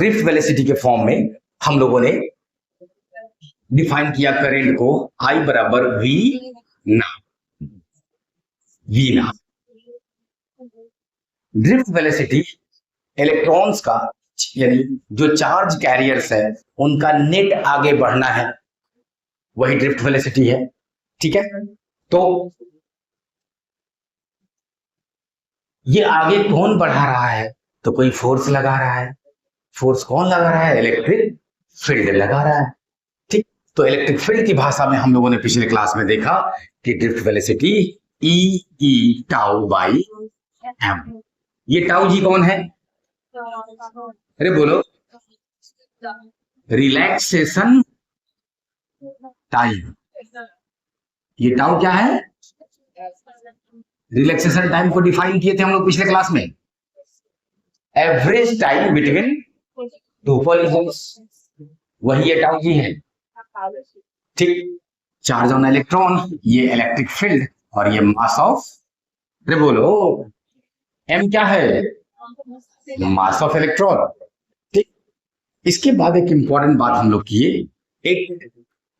Drift velocity के form में हम लोगों ने डिफाइन किया करंट को I बराबर वी ना ड्रिफ्ट वेलोसिटी इलेक्ट्रॉन्स का यानी जो चार्ज कैरियर्स है उनका नेट आगे बढ़ना है, वही ड्रिफ्ट वेलोसिटी है। ठीक है, तो ये आगे कौन बढ़ा रहा है? तो कोई फोर्स लगा रहा है। फोर्स कौन लगा रहा है? इलेक्ट्रिक फील्ड लगा रहा है। ठीक, तो इलेक्ट्रिक फील्ड की भाषा में हम लोगों ने पिछले क्लास में देखा कि drift velocity E tau by m. ये टाउ जी कौन है? अरे बोलो, रिलैक्सेशन टाइम। ये टाउ क्या है? रिलैक्सेशन टाइम को डिफाइन किए थे हम लोग पिछले क्लास में, एवरेज टाइम बिटवीन टू पॉलिजन्स, वही ये टाउ जी है। ठीक, चार्ज ऑन इलेक्ट्रॉन, ये इलेक्ट्रिक फील्ड और ये मास ऑफ, अरे बोलो एम क्या है? Mass of electron. ठीक, इसके बाद एक इंपॉर्टेंट बात हम लोग किए, एक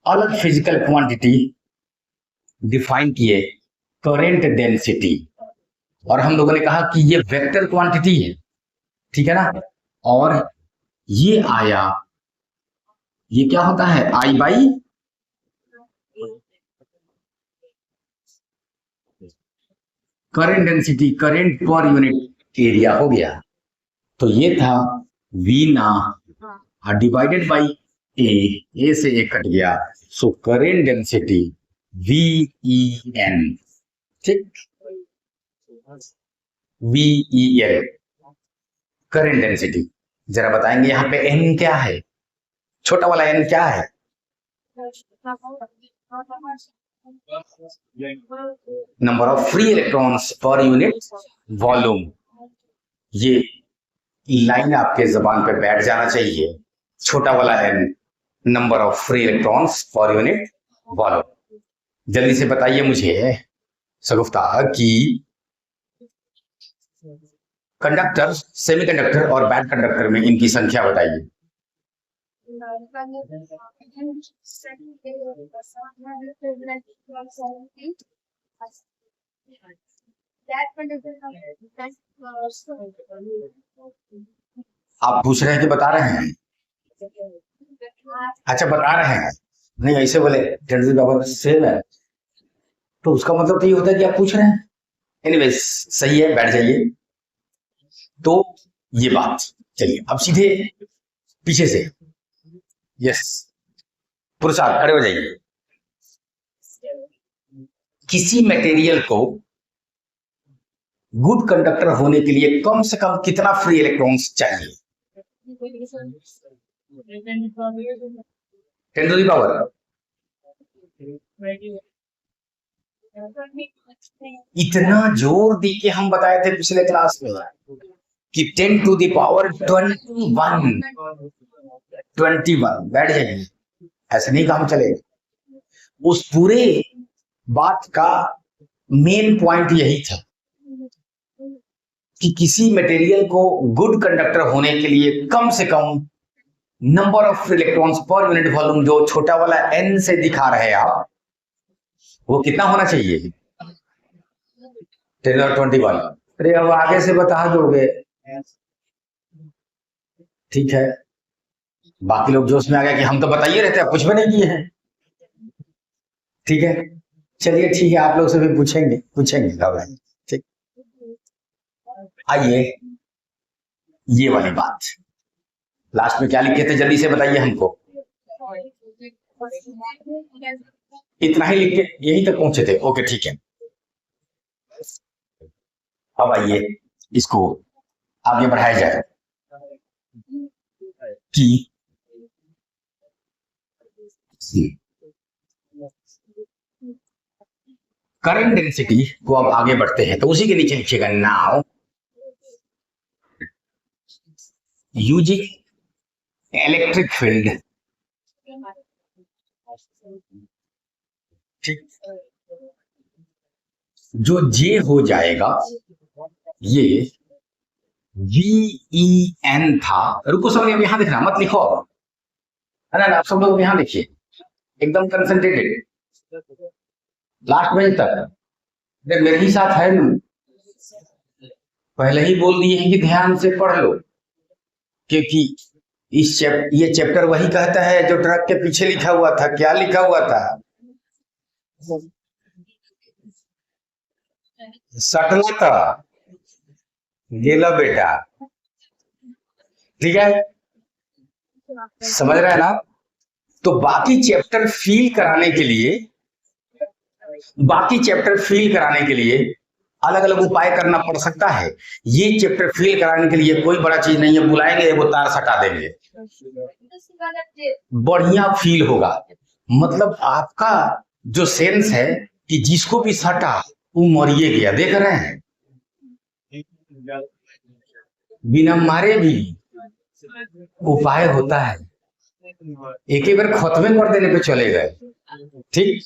अलग फिजिकल क्वांटिटी डिफाइन किए, करंट डेंसिटी, और हम लोगों ने कहा कि ये वेक्टर क्वांटिटी है। ठीक है ना, और ये आया, ये क्या होता है? I by current density, current per unit area हो गया। तो ये था V ना डिवाइडेड बाई ए से ए कट गया, सो करंट डेंसिटी VEN। ठीक, VEN करंट डेंसिटी। जरा बताएंगे यहाँ पे N क्या है? छोटा वाला N क्या है? Number of free electrons per unit volume. ये लाइन आपके जबान पे बैठ जाना चाहिए, छोटा वाला N number of free electrons per unit volume. जल्दी से बताइए मुझे शगुफ्ता कि कंडक्टर, सेमीकंडक्टर और बैड कंडक्टर में इनकी संख्या बताइए। आप पूछ रहे हैं कि बता रहे हैं? अच्छा, बता रहे हैं, नहीं ऐसे बोले 10 टू द पावर सेम है तो उसका मतलब तो ये होता है कि आप पूछ रहे हैं। एनीवेज सही है, बैठ जाइए। तो ये बात, चलिए अब सीधे पीछे से, यस पुरुषार्थ, खड़े हो जाइए। किसी मटेरियल को गुड कंडक्टर होने के लिए कम से कम कितना फ्री इलेक्ट्रॉन्स चाहिए? 10 टू द पावर, इतना जोर दी के हम बताए थे पिछले क्लास में कि 10 टू द पावर 21। बैठ जाइए, ऐसे नहीं काम चलेगा। उस पूरे बात का मेन पॉइंट यही था कि किसी मटेरियल को गुड कंडक्टर होने के लिए कम से कम number of electrons per unit volume, जो छोटा वाला N से दिखा रहे हैं आप, वो कितना होना चाहिए? 10 और 21। अरे अब आगे से बता दोगे, ठीक है। बाकी लोग जोश में आ गए कि हम तो बताइए रहते हैं, कुछ भी नहीं किए हैं। ठीक है, चलिए ठीक है, आप लोग से भी पूछेंगे भाई। ठीक, आइए ये वाली बात, लास्ट में क्या लिखे थे जल्दी से बताइए हमको। इतना ही लिख के यही तक पहुंचे थे? ओके ठीक है, अब आइए इसको आगे बढ़ाया जाए कि करंट डेंसिटी को अब आगे बढ़ते हैं, तो उसी के नीचे लिखिएगा नाउ यूजिंग इलेक्ट्रिक फील्ड। ठीक, जो J हो जाएगा ये VEN था। रुको सब लोग यहां देखना मत लिखो, है ना, आप सब लोग यहां देखिए एकदम कंसंट्रेटेड लास्ट बेंच तक। मेरे ही साथ है ना, पहले ही बोल दिए हैं कि ध्यान से पढ़ लो, क्योंकि ये चैप्टर वही कहता है जो ट्रक के पीछे लिखा हुआ था। क्या लिखा हुआ था? सटला था गेला बेटा। ठीक है, समझ रहे हैं ना? तो बाकी चैप्टर फील कराने के लिए अलग अलग उपाय करना पड़ सकता है। ये चैप्टर फील कराने के लिए कोई बड़ा चीज नहीं है, बुलाएंगे वो तार सटा देंगे, बढ़िया फील होगा। मतलब आपका जो सेंस है कि जिसको भी सटा वो मरिए गया, देख रहे हैं, बिना मारे भी उपाय होता है, एक ही बार खत्मे कर देने पे चले गए। ठीक,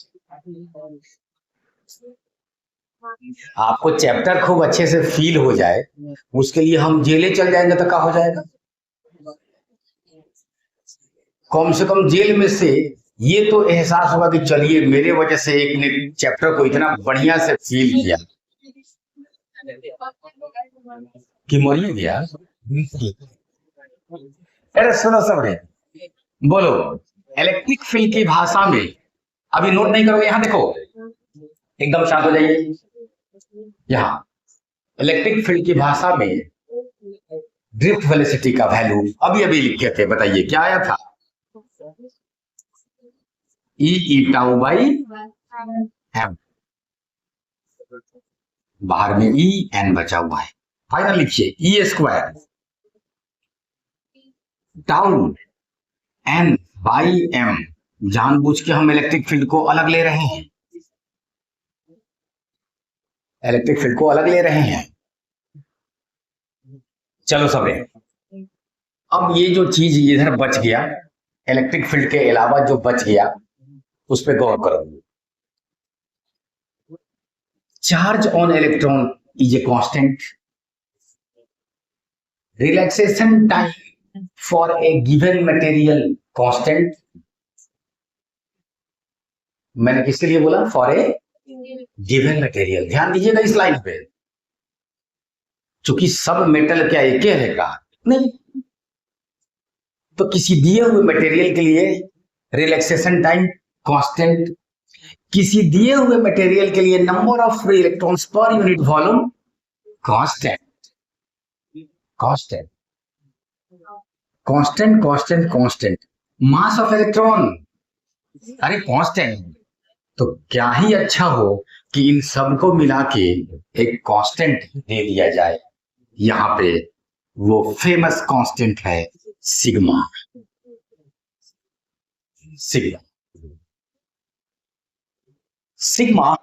आपको चैप्टर खूब अच्छे से फील हो जाए, उसके लिए हम जेले चल जाएंगे तो क्या हो जाएगा? कम से कम जेल में से ये तो एहसास होगा कि चलिए मेरे वजह से एक ने चैप्टर को इतना बढ़िया से फील किया कि मर ही गया। अरे सुनो सब रे, बोलो इलेक्ट्रिक फील्ड की भाषा में, अभी नोट नहीं करोगे, यहां देखो एकदम शांत हो जाइए। यहां इलेक्ट्रिक फील्ड की भाषा में ड्रिफ्ट वेलोसिटी का वैल्यू अभी लिखे थे, बताइए क्या आया था? ई टाउ बाई एम, बाहर में ई एन बचा हुआ है, फाइनल लिखिए e square tau n by m. जानबूझ के हम इलेक्ट्रिक फील्ड को अलग ले रहे हैं, इलेक्ट्रिक फील्ड को अलग ले रहे हैं। चलो सब, अब ये जो चीज इधर बच गया, इलेक्ट्रिक फील्ड के अलावा जो बच गया उस पर गौर करो। Charge on electron is a constant, relaxation time for a given material constant. मैंने किसके लिए बोला? For a given material. ध्यान दीजिएगा इस लाइन पे, चूंकि सब मेटल क्या एक रहेगा नहीं, तो किसी दिए हुए मटेरियल के लिए रिलैक्सेशन टाइम कांस्टेंट, किसी दिए हुए मटेरियल के लिए number of free electrons per unit volume constant. Constant constant constant constant, mass of electron, अरे कांस्टेंट। तो क्या ही अच्छा हो कि इन सबको मिला के एक कांस्टेंट दे दिया जाए। यहां पे वो फेमस कांस्टेंट है sigma. Sigma sigma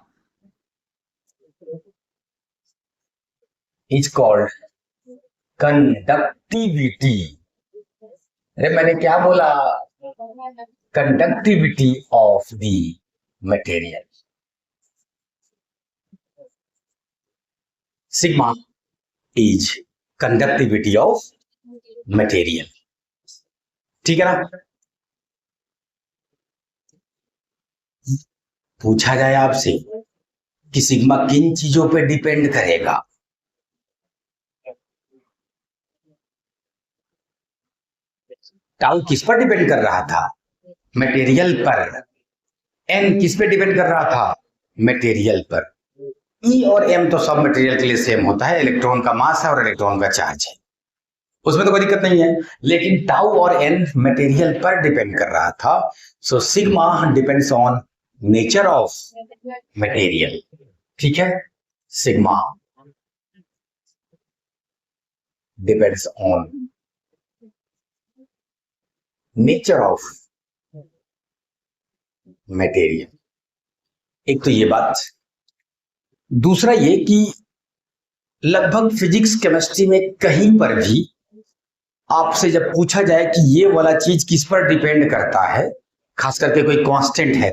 is called conductivity. अरे मैंने क्या बोला? Conductivity of the material. Sigma is conductivity of material. ठीक है ना? पूछा जाए आपसे कि सिग्मा किन चीजों पे डिपेंड करेगा, टाउ किस पर डिपेंड कर रहा था? मटेरियल पर। एन किस पे डिपेंड कर रहा था? मटेरियल पर। ई और एम तो सब मटेरियल के लिए सेम होता है, इलेक्ट्रॉन का मास है और इलेक्ट्रॉन का चार्ज है, उसमें तो कोई दिक्कत नहीं है। लेकिन टाउ और एन मटेरियल पर डिपेंड कर रहा था। So sigma depends on nature of material. ठीक है, sigma depends on nature of material. एक तो ये बात, दूसरा ये कि लगभग फिजिक्स केमिस्ट्री में कहीं पर भी आपसे जब पूछा जाए कि ये वाला चीज किस पर डिपेंड करता है, खास करके कोई कांस्टेंट है,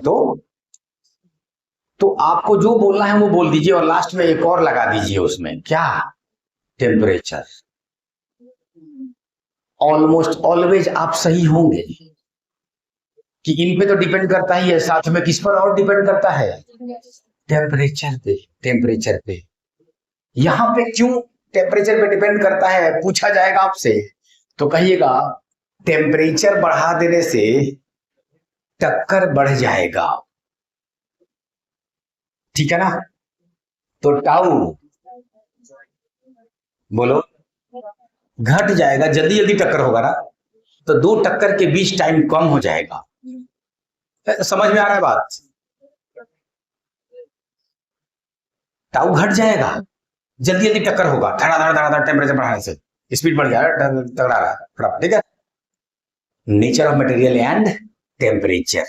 तो आपको जो बोलना है वो बोल दीजिए और लास्ट में एक और लगा दीजिए उसमें, क्या? टेम्परेचर। ऑलमोस्ट ऑलवेज आप सही होंगे कि इन पे तो डिपेंड करता ही है, साथ में किस पर और डिपेंड करता है? टेम्परेचर पे। टेम्परेचर पे यहां पे क्यों टेम्परेचर पे डिपेंड करता है पूछा जाएगा आपसे, तो कहिएगा टेम्परेचर बढ़ा देने से टक्कर बढ़ जाएगा, ठीक है ना? तो टाउ बोलो घट जाएगा, जल्दी जल्दी टक्कर होगा ना, तो दो टक्कर के बीच टाइम कम हो जाएगा। समझ में आ रहा है बात? टाउ घट जाएगा, जल्दी जल्दी टक्कर होगा, धड़ा धड़ा धड़ा टेम्परेचर बढ़ाने से स्पीड बढ़ जाएगा, तगड़ा रहा, ठीक है? Nature of material and temperature.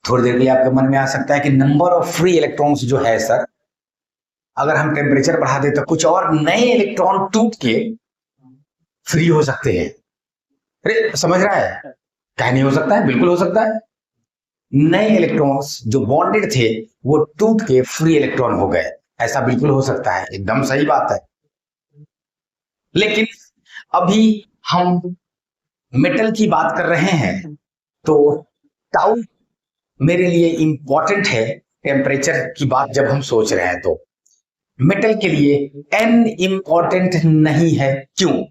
थोड़ी देर के लिए आपके मन में आ सकता है कि नंबर ऑफ फ्री इलेक्ट्रॉन्स जो है सर, अगर हम टेम्परेचर बढ़ा दें तो कुछ और नए इलेक्ट्रॉन टूट के फ्री हो सकते हैं। अरे समझ रहा है? क्या नहीं हो सकता है? बिल्कुल हो सकता है। नए इलेक्ट्रॉन्स जो बॉन्डेड थे वो टूट के फ्री इलेक्ट्रॉन हो गए, ऐसा बिल्कुल हो सकता है, एकदम सही बात है। लेकिन अभी हम मेटल की बात कर रहे हैं, तो टाउ मेरे लिए इंपॉर्टेंट है टेम्परेचर की बात जब हम सोच रहे हैं तो। मेटल के लिए एन इंपॉर्टेंट नहीं है, क्यों?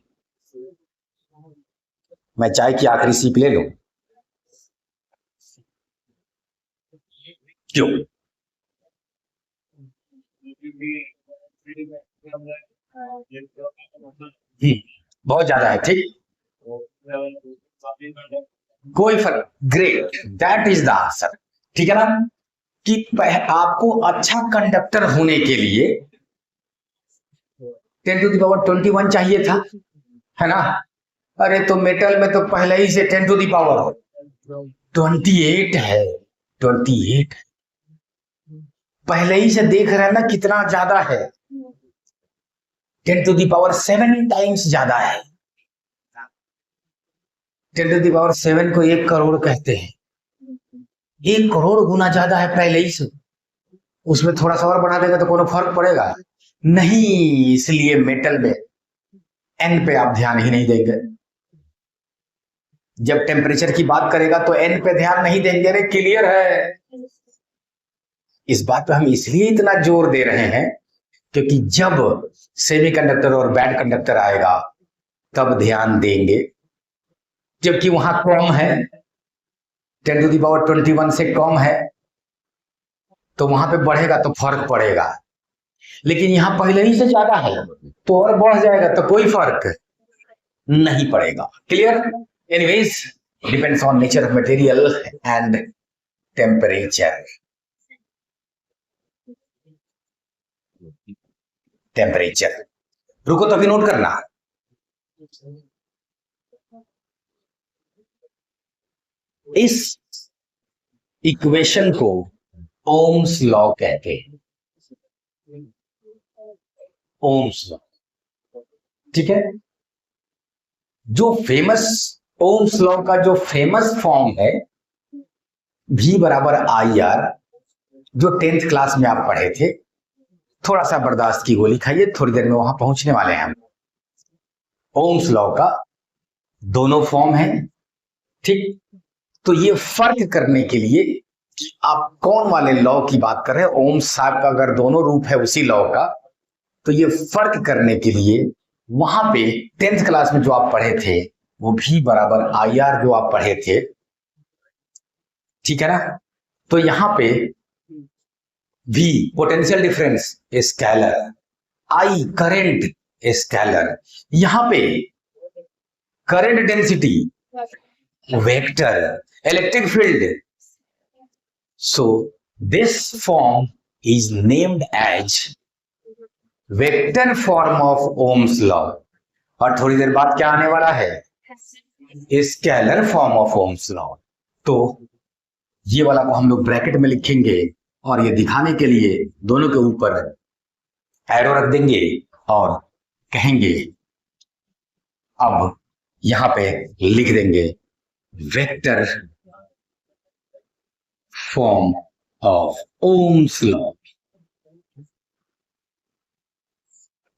मैं चाय की आखिरी सीप ले लूं? क्यों? बहुत ज्यादा है, ठीक, कोई फर्क, great, that is the answer, ठीक है ना? कि आपको अच्छा कंडक्टर होने के लिए 10⁻21 चाहिए था, है ना? अरे तो मेटल में तो पहले ही से 10⁻28 है, 28 पहले ही से देख रहे हैं ना कितना ज्यादा है, 10⁻7 टाइम्स ज्यादा है। 10⁻7 को 1 करोड़ कहते हैं, 1 करोड़ गुना ज्यादा है पहले ही से। उसमें थोड़ा सा और बढ़ा देगा तो कोनो फर्क पड़ेगा नहीं, इसलिए मेटल में एन पे आप ध्यान ही नहीं देंगे। जब टेम्परेचर की बात करेगा तो एन पे ध्यान नहीं देंगे। अरे क्लियर है? इस बात पे हम इसलिए इतना जोर दे रहे हैं क्योंकि जब सेमीकंडक्टर और बैंड कंडक्टर आएगा तब ध्यान देंगे, जबकि वहां कम है, 10⁻21 से कम है, तो वहां पे बढ़ेगा तो फर्क पड़ेगा। लेकिन यहां पहले ही से ज्यादा है तो और बढ़ जाएगा तो कोई फर्क नहीं पड़ेगा। Clear? Anyways, depends on nature of material and temperature. Temperature रुको तो अभी नोट करना। इस इक्वेशन को ओम्स लॉ कहते हैं, ओम्स लॉ, ठीक है? जो फेमस ओम्स लॉ का जो फेमस फॉर्म है V बराबर IR, जो 10th क्लास में आप पढ़े थे, थोड़ा सा बर्दाश्त की गोली खाइए, थोड़ी देर में वहां पहुंचने वाले हैं हम। ओम्स लॉ का दोनों फॉर्म है, ठीक? तो ये फर्क करने के लिए कि आप कौन वाले लॉ की बात कर रहे हैं, ओम्स साहब का अगर दोनों रूप है उसी लॉ का, तो ये फर्क करने के लिए वहां पे 10th क्लास में जो आप पढ़े थे वो V बराबर IR जो आप पढ़े थे, ठीक है ना? तो यहां पे V potential difference scalar, I current scalar, यहां पे current density vector, electric field. So this form is named as vector form of Ohm's law। और थोड़ी देर बाद क्या आने वाला है? Scalar form of Ohm's law. तो ये वाला को हम लोग ब्रैकेट में लिखेंगे और ये दिखाने के लिए दोनों के ऊपर एरो रख देंगे और कहेंगे, अब यहां पे लिख देंगे vector form of Ohm's law.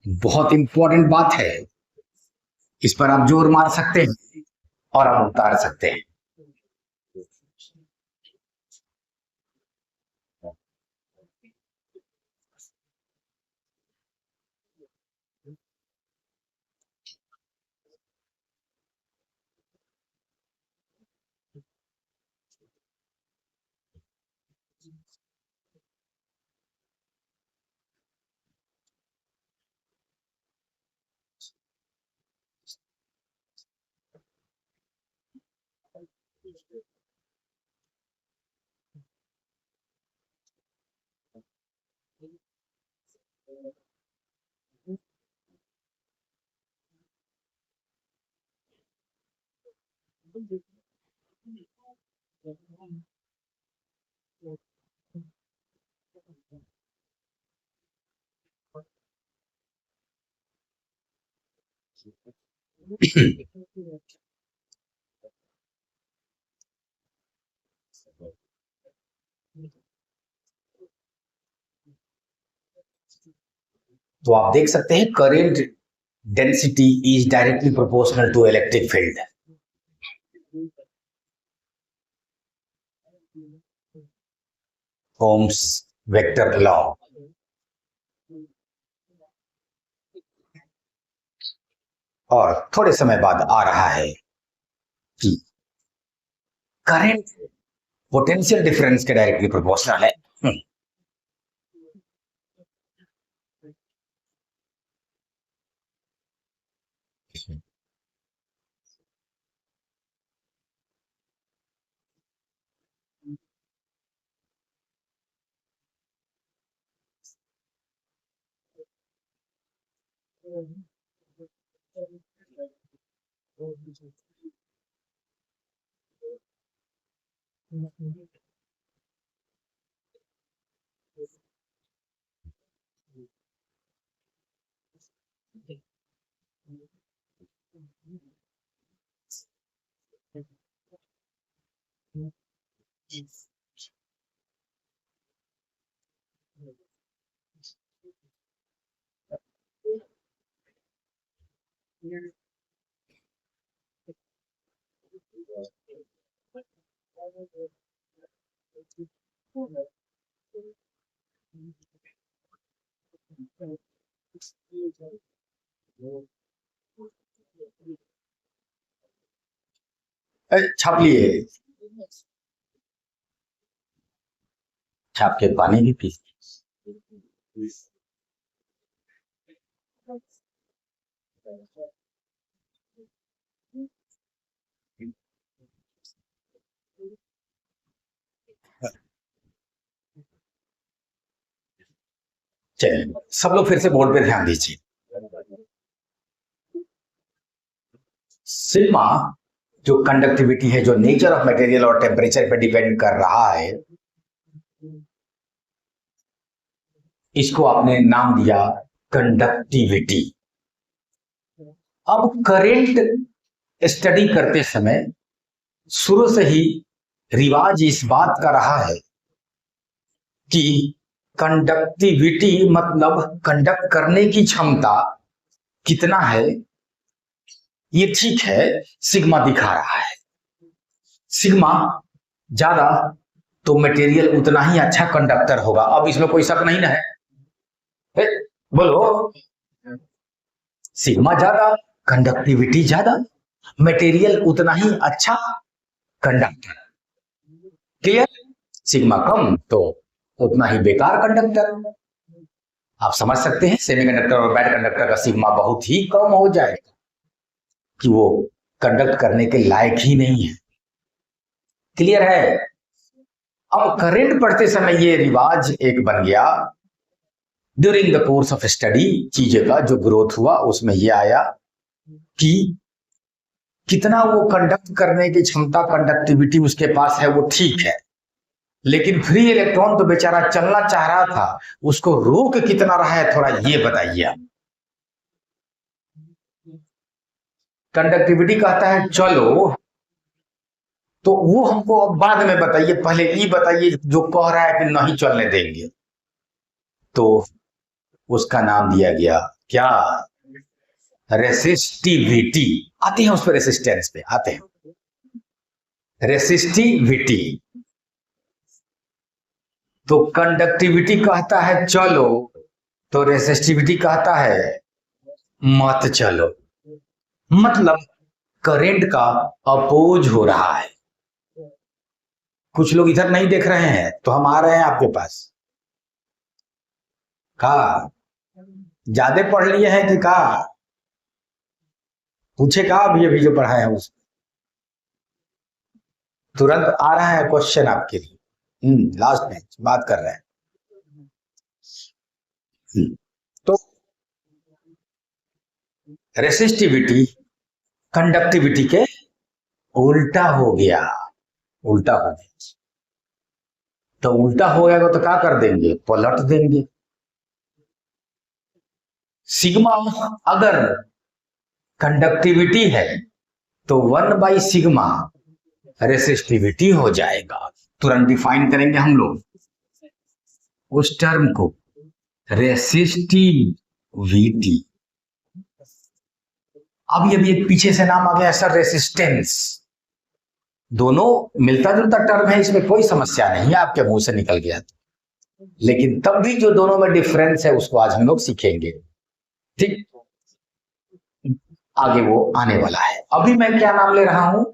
बहुत इंपॉर्टेंट बात है, इस पर आप जोर मार सकते हैं और आप उतार सकते हैं। तो आप देख सकते हैं current density is directly proportional to electric field. Ohm's vector law. और थोड़े समय बाद आ रहा है कि करंट पोटेंशियल डिफरेंस के डायरेक्टली प्रोपोर्शनल है। छाप लिए, छाप के पानी भी पी। चलिए सब लोग फिर से बोर्ड पे ध्यान दीजिए। सिग्मा जो कंडक्टिविटी है, जो नेचर ऑफ मटेरियल और टेम्परेचर पे डिपेंड कर रहा है, इसको आपने नाम दिया कंडक्टिविटी। अब करंट स्टडी करते समय शुरू से ही रिवाज इस बात का रहा है कि कंडक्टिविटी मतलब कंडक्ट करने की क्षमता कितना है। ये ठीक है, सिग्मा दिखा रहा है। सिग्मा ज्यादा तो मटेरियल उतना ही अच्छा कंडक्टर होगा। अब इसमें कोई शक नहीं ना है? बोलो, सिग्मा ज्यादा, कंडक्टिविटी ज्यादा, मटेरियल उतना ही अच्छा कंडक्टर। क्लियर? सिग्मा कम तो उतना ही बेकार कंडक्टर। आप समझ सकते हैं सेमीकंडक्टर और बैड कंडक्टर का सिग्मा बहुत ही कम हो जाएगा कि वो कंडक्ट करने के लायक ही नहीं है। क्लियर है? अब करंट पढ़ते समय ये रिवाज एक बन गया। During the course of study चीजें का जो ग्रोथ हुआ उसमें ये आया कि कितना वो कंडक्ट करने की क्षमता, कंडक्टिविटी उसके पास है वो ठीक है, लेकिन फ्री इलेक्ट्रॉन तो बेचारा चलना चाह रहा था, उसको रोक कितना रहा है थोड़ा ये बताइए। कंडक्टिविटी कहता है चलो, तो वो हमको अब बाद में बताइए, पहले ये बताइए जो कह रहा है कि नहीं चलने देंगे। तो उसका नाम दिया गया क्या? रेसिस्टिविटी, आते हैं उस पर, रेसिस्टेंस पे आते हैं। रेसिस्टिविटी, तो कंडक्टिविटी कहता है चलो, तो रेसिस्टिविटी कहता है मत चलो। मतलब करंट का अपोज हो रहा है। कुछ लोग इधर नहीं देख रहे हैं तो हम आ रहे हैं आपके पास। का ज्यादा पढ़ लिए हैं कि का पूछे का अभी अभी जो पढ़ा है उस तुरंत आ रहा है क्वेश्चन आपके लिए। लास्ट में बात कर रहे हैं। तो रेसिस्टिविटी कंडक्टिविटी के उल्टा हो गया, उल्टा हो गया। तो उल्टा हो गया तो क्या कर देंगे, पलट देंगे। सिग्मा अगर कंडक्टिविटी है तो 1 बाई सिग्मा रेसिस्टिविटी हो जाएगा। तुरंत डिफाइन करेंगे हम लोग उस टर्म को, रेसिस्टिविटी। अभी अभी एक पीछे से नाम आ गया सर, रेसिस्टेंस। दोनों मिलता जुलता टर्म है, इसमें कोई समस्या नहीं है, आपके मुंह से निकल गया। लेकिन तब भी जो दोनों में डिफरेंस है उसको आज हम लोग सीखेंगे, ठीक। आगे वो आने वाला है। अभी मैं क्या नाम ले रहा हूं,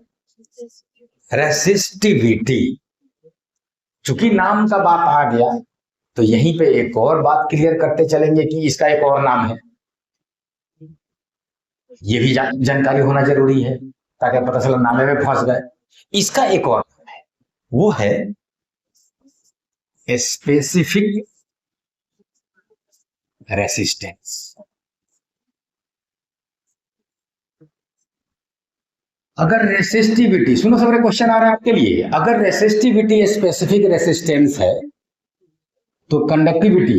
रेसिस्टिविटी। चूंकि नाम का बात आ गया तो यहीं पे एक और बात क्लियर करते चलेंगे कि इसका एक और नाम है। ये भी जानकारी होना जरूरी है ताकि पता चला नामे में फंस गए। इसका एक और नाम है, वो है स्पेसिफिक रेसिस्टेंस। अगर रेसिस्टिविटी, सुनो सबरे क्वेश्चन आ रहा है आपके लिए, अगर रेसिस्टिविटी स्पेसिफिक रेसिस्टेंस है तो कंडक्टिविटी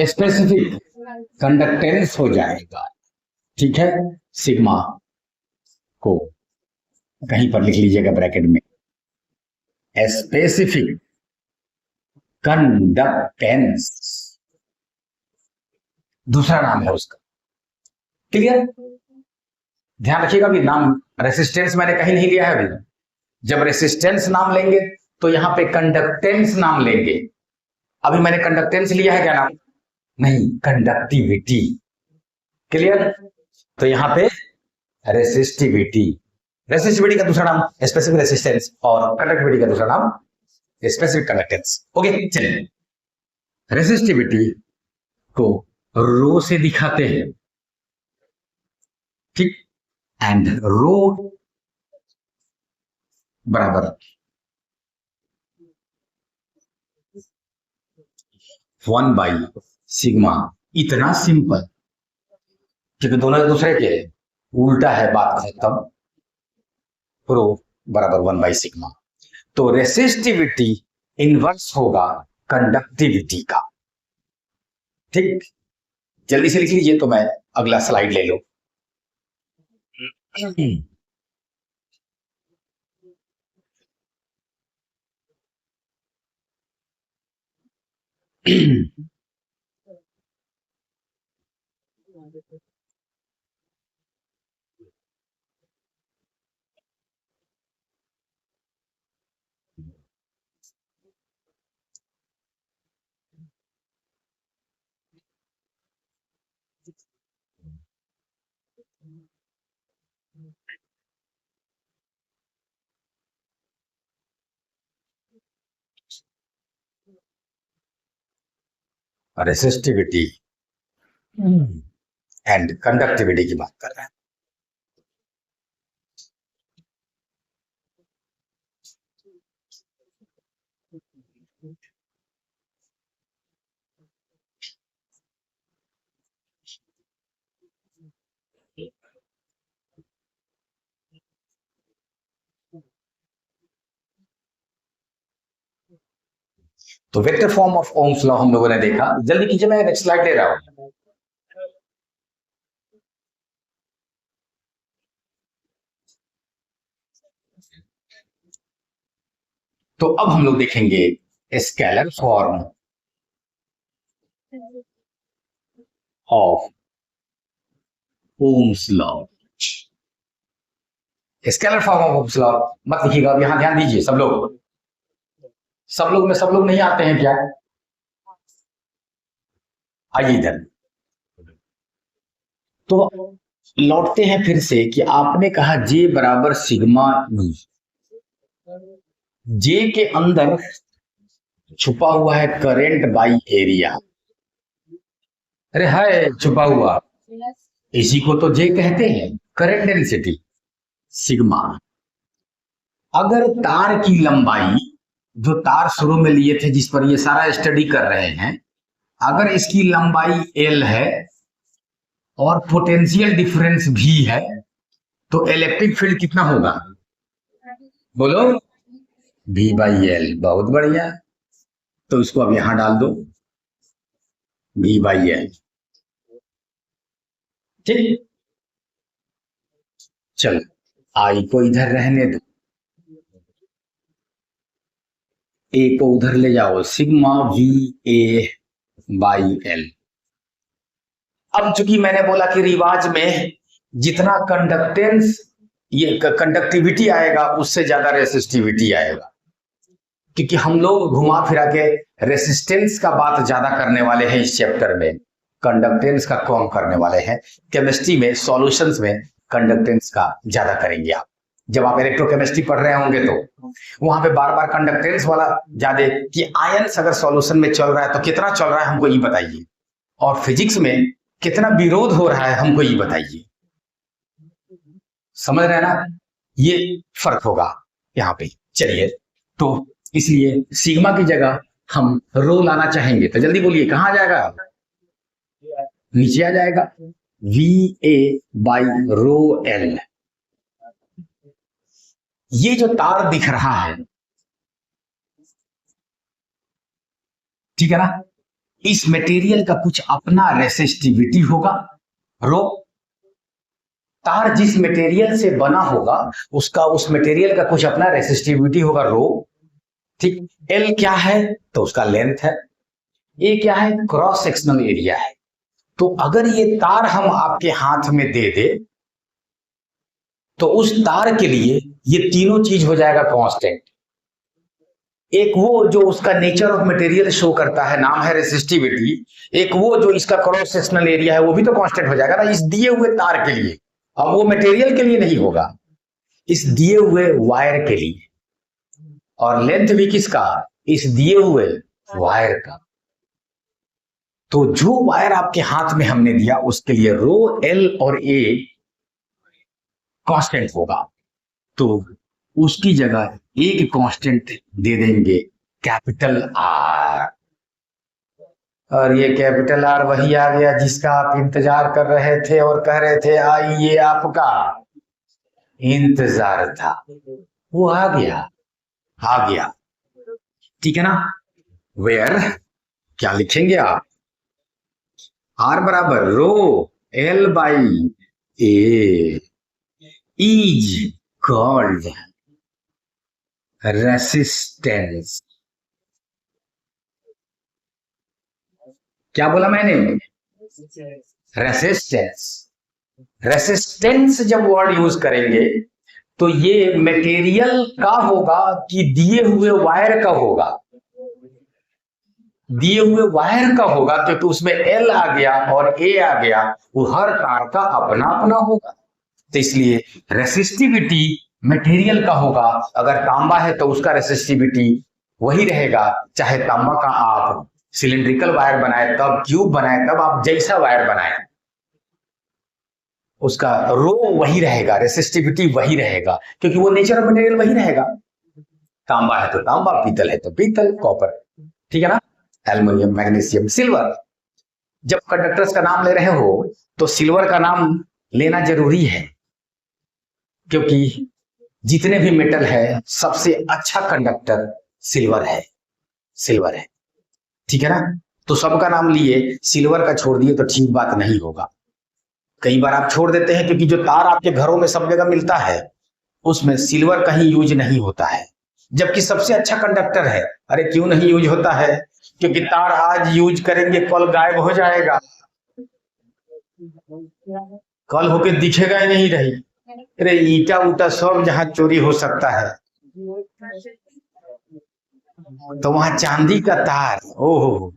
स्पेसिफिक कंडक्टेंस हो जाएगा, ठीक है। सिग्मा को कहीं पर लिख लीजिएगा ब्रैकेट में, स्पेसिफिक कंडक्टेंस दूसरा नाम है उसका। क्लियर, ध्यान रखिएगा कि नाम रेसिस्टेंस मैंने कहीं नहीं लिया है अभी। जब रेसिस्टेंस नाम लेंगे तो यहां पे कंडक्टेंस नाम लेंगे। अभी मैंने कंडक्टेंस लिया है क्या नाम, नहीं, कंडक्टिविटी। क्लियर, तो यहां पे रेसिस्टिविटी, रेसिस्टिविटी का दूसरा नाम स्पेसिफिक रेसिस्टेंस और कंडक्टिविटी का दूसरा नाम स्पेसिफिक कंडक्टेंस। ओके, चलिए रेसिस्टिविटी को रो से दिखाते हैं, ठीक। एंड रो बराबर 1 बाई सिग्मा। इतना सिंपल, क्योंकि दोनों एक दूसरे के उल्टा है, बात खत्म। रो बराबर 1 बाई सिग्मा। तो रेसिस्टिविटी इनवर्स होगा कंडक्टिविटी का, ठीक। जल्दी से लिख लीजिए तो मैं अगला स्लाइड ले लो। रेसिस्टिविटी एंड कंडक्टिविटी की बात कर रहे हैं। तो vector form of Ohm's law हम लोगों ने देखा। जल्दी कीजिए, मैं नेक्स्ट स्लाइड ले रहा हूं। तो अब हम लोग देखेंगे scalar form of Ohm's law, scalar form of Ohm's law मत लिखिएगा। अब यहां ध्यान दीजिए, सब लोग में सब लोग नहीं आते हैं क्या? आइए इधर। तो लौटते हैं फिर से कि आपने कहा J बराबर सिग्मा ई, J के अंदर छुपा हुआ है करंट बाई एरिया। अरे है छुपा हुआ, इसी को तो J कहते हैं, करंट डेंसिटी सिग्मा। अगर तार की लंबाई, जो तार शुरू में लिए थे जिस पर ये सारा स्टडी कर रहे हैं, अगर इसकी लंबाई L है और पोटेंशियल डिफरेंस भी है, तो इलेक्ट्रिक फील्ड कितना होगा? बोलो, V बाई एल। बहुत बढ़िया, तो इसको अब यहां डाल दो, V बाई एल। ठीक, चलो I को इधर रहने दो, A को उधर ले जाओ, sigma V A by L. अब चूंकि मैंने बोला कि रिवाज में जितना कंडक्टेंस, ये कंडक्टिविटी आएगा उससे ज्यादा रेसिस्टिविटी आएगा, क्योंकि हम लोग घुमा फिरा के रेसिस्टेंस का बात ज्यादा करने वाले हैं इस चैप्टर में, कंडक्टेंस का कम करने वाले हैं। केमिस्ट्री में सॉल्यूशंस में कंडक्टेंस का ज्यादा करेंगे आप। जब आप इलेक्ट्रोकेमिस्ट्री पढ़ रहे होंगे तो वहां पे बार बार कंडक्टेंस वाला ज्यादा, कि आयंस अगर सॉल्यूशन में चल रहा है तो कितना चल रहा है हमको ये बताइए, और फिजिक्स में कितना विरोध हो रहा है हमको ये बताइए। समझ रहे हैं ना, ये फर्क होगा यहाँ पे। चलिए, तो इसलिए सिग्मा की जगह हम रो लाना चाहेंगे, तो जल्दी बोलिए कहां आ जाएगा? नीचे आ जाएगा, VA बाई रो एल। ये जो तार दिख रहा है, ठीक है ना, इस मटेरियल का कुछ अपना रेसिस्टिविटी होगा रो। तार जिस मटेरियल से बना होगा उसका, उस मटेरियल का कुछ अपना रेसिस्टिविटी होगा रो। ठीक, L क्या है? तो उसका लेंथ है। A क्या है? क्रॉस सेक्शनल एरिया है। तो अगर ये तार हम आपके हाथ में दे दे तो उस तार के लिए ये तीनों चीज हो जाएगा कांस्टेंट। एक वो जो उसका नेचर ऑफ मटेरियल शो करता है, नाम है रेसिस्टिविटी। एक वो जो इसका क्रॉस सेक्शनल एरिया है, वो भी तो कांस्टेंट हो जाएगा ना इस दिए हुए तार के लिए। अब वो मटेरियल के लिए नहीं होगा, इस दिए हुए वायर के लिए। और लेंथ भी किसका? इस दिए हुए वायर का। तो जो वायर आपके हाथ में हमने दिया उसके लिए रो एल और ए कांस्टेंट होगा, तो उसकी जगह एक कांस्टेंट दे देंगे कैपिटल आर। और ये कैपिटल आर वही आ गया जिसका आप इंतजार कर रहे थे और कह रहे थे आइए आपका इंतजार था, वो आ गया, आ गया। ठीक है ना। वेयर क्या लिखेंगे आप? आर बराबर rho L by A is called resistance. क्या बोला मैंने? रेसिस्टेंस। रेसिस्टेंस जब वर्ड यूज करेंगे तो ये मटेरियल का होगा कि दिए हुए वायर का होगा? दिए हुए वायर का होगा, क्योंकि उसमें एल आ गया और ए आ गया, वो हर तार का अपना अपना होगा। तो इसलिए रेसिस्टिविटी मटेरियल का होगा। अगर तांबा है तो उसका रेसिस्टिविटी वही रहेगा, चाहे तांबा का आप सिलिंड्रिकल वायर बनाए तब, ट्यूब बनाए तब, आप जैसा वायर बनाए उसका रो वही रहेगा, रेसिस्टिविटी वही रहेगा, क्योंकि वो नेचर ऑफ मटेरियल वही रहेगा। तांबा है तो तांबा, पीतल है तो पीतल, कॉपर, ठीक है ना, एल्युमिनियम, मैग्नीशियम, सिल्वर। जब कंडक्टर्स का नाम ले रहे हो तो सिल्वर का नाम लेना जरूरी है, क्योंकि जितने भी मेटल है सबसे अच्छा कंडक्टर सिल्वर है, सिल्वर है, ठीक है ना। तो सबका नाम लिए, सिल्वर का छोड़ दिए तो ठीक बात नहीं होगा। कई बार आप छोड़ देते हैं क्योंकि जो तार आपके घरों में सब जगह मिलता है उसमें सिल्वर कहीं यूज नहीं होता है, जबकि सबसे अच्छा कंडक्टर है। अरे क्यों नहीं यूज होता है? क्योंकि तार आज यूज करेंगे कल गायब हो जाएगा। कल होके दिखेगा ही नहीं रही। अरे ईटा उटा सब जहां चोरी हो सकता है, तो वहां चांदी का तार, ओहो।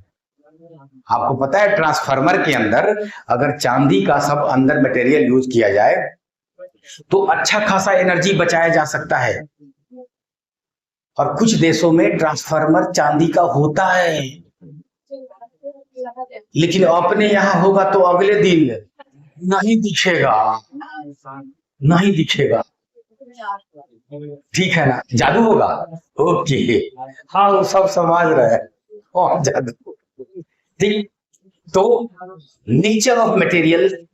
आपको पता है ट्रांसफार्मर के अंदर अगर चांदी का सब अंदर मटेरियल यूज किया जाए तो अच्छा खासा एनर्जी बचाया जा सकता है। और कुछ देशों में ट्रांसफार्मर चांदी का होता है, लेकिन अपने यहाँ होगा तो अगले दिन नहीं दिखेगा, नहीं दिखेगा। ठीक है ना, जादू होगा। ओके, हाँ वो सब समझ रहे हैं। और जादू, ठीक। तो नेचर ऑफ मटेरियल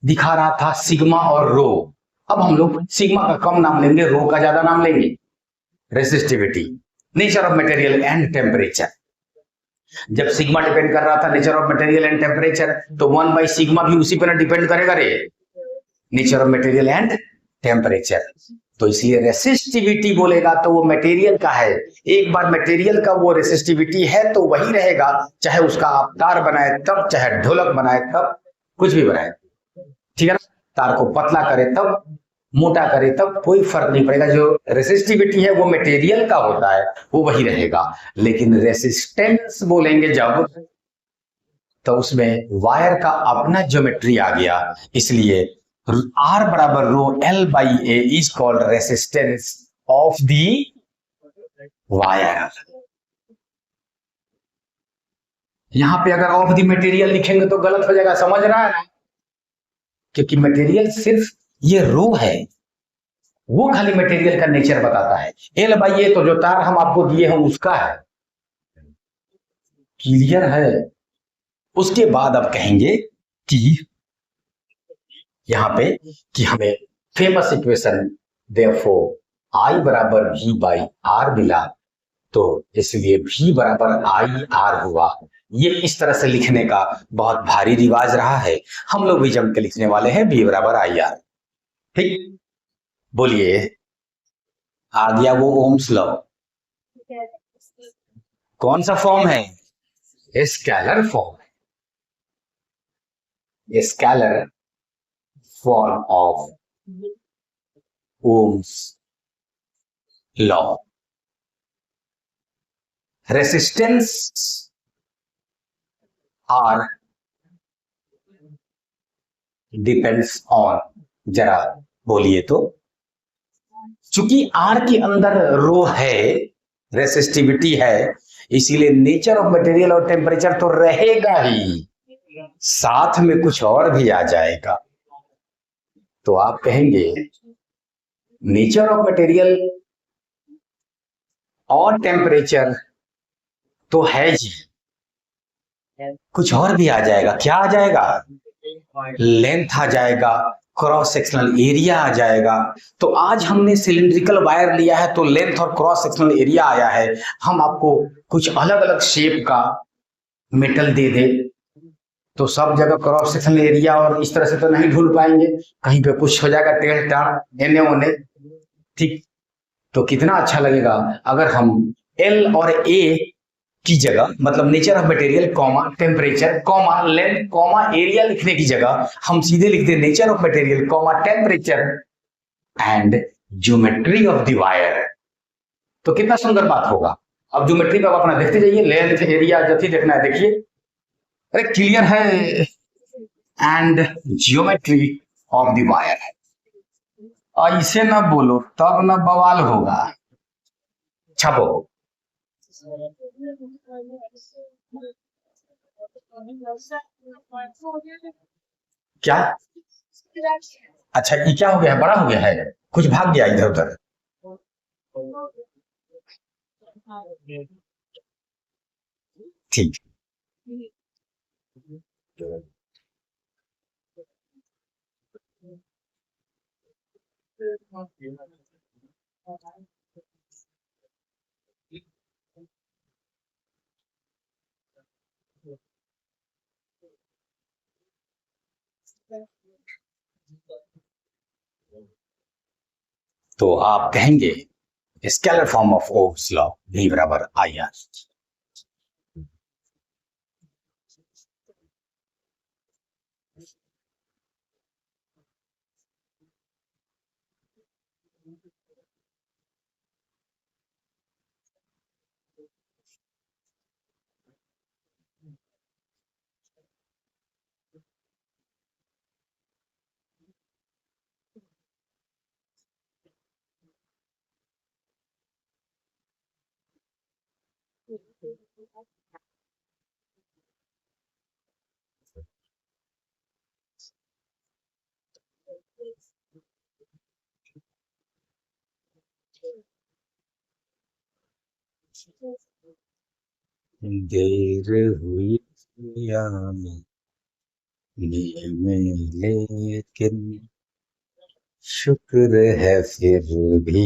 दिखा रहा था सिग्मा और रो। अब हम लोग सिग्मा का कम नाम लेंगे, रो का ज्यादा नाम लेंगे। Resistivity, nature of material and temperature. जब सिग्मा डिपेंड कर रहा था nature of material and temperature, तो 1/सिग्मा भी उसी पर डिपेंड करेगा रे, nature of material and temperature. तो इसलिए रेसिस्टिविटी बोलेगा तो वो मटेरियल का है। एक बार मटेरियल का वो रेसिस्टिविटी है तो वही रहेगा, चाहे उसका आप तार बनाए तब, चाहे ढोलक बनाए तब, कुछ भी बनाए, ठीक है ना। तार को पतला करे तब, मोटा करे तब, कोई फर्क नहीं पड़ेगा। जो रेसिस्टिविटी है वो मटेरियल का होता है, वो वही रहेगा। लेकिन रेसिस्टेंस बोलेंगे जब, तो उसमें वायर का अपना ज्योमेट्री आ गया। इसलिए आर बराबर rho L by A is called resistance of the wire. यहां पे अगर ऑफ दी मटेरियल लिखेंगे तो गलत हो जाएगा, समझ रहा है ना। क्योंकि मटेरियल सिर्फ ये रो है, वो खाली मटेरियल का नेचर बताता है। एल बाई ए तो जो तार हम आपको दिए हैं उसका है। क्लियर है। उसके बाद अब कहेंगे कि यहां पे कि हमें फेमस इक्वेशन देयरफॉर आई बराबर वी बाई आर मिला, तो इसलिए वी बराबर आई आर हुआ। ये इस तरह से लिखने का बहुत भारी रिवाज रहा है, हम लोग भी जम के लिखने वाले हैं वी बराबर आई आर। ठीक, बोलिए, आ गया वो ओम्स लॉ। कौन सा फॉर्म है? Scalar form, scalar form of Ohm's law. Resistance R depends on, जरा बोलिए तो। चूंकि आर के अंदर रो है, रेसिस्टिविटी है, इसीलिए नेचर ऑफ मटेरियल और टेम्परेचर तो रहेगा ही, साथ में कुछ और भी आ जाएगा। तो आप कहेंगे नेचर ऑफ मटेरियल और टेम्परेचर तो है जी, कुछ और भी आ जाएगा। क्या आ जाएगा? लेंथ आ जाएगा, क्रॉस सेक्शनल एरिया आ जाएगा। तो आज हमने सिलिंड्रिकल वायर लिया है तो लेंथ और क्रॉस सेक्शनल एरिया आया है। हम आपको कुछ अलग अलग शेप का मेटल दे दे तो सब जगह क्रॉस सेक्शनल एरिया और इस तरह से तो नहीं ढूंढ पाएंगे, कहीं पे कुछ हो जाएगा टेढ़ टाढ़ एने ओने। ठीक, तो कितना अच्छा लगेगा अगर हम एल और ए की जगह, मतलब nature of material comma temperature comma length comma area लिखने की जगह हम सीधे लिख दे nature of material comma temperature and geometry of the wire. तो कितना सुंदर बात होगा। अब ज्योमेट्री पे आप अपना देखते जाइए, लेंथ एरिया जैसे देखना है देखिए। अरे क्लियर है। And geometry of the wire. ऐसे ना बोलो तब ना बवाल होगा। छपो। क्या? अच्छा ये क्या हो गया है, बड़ा हो गया है, कुछ भाग गया इधर उधर। ठीक, तो आप कहेंगे scalar form of Ohm's law V बराबर आई आर। देर हुई या में लेकिन शुक्र है फिर भी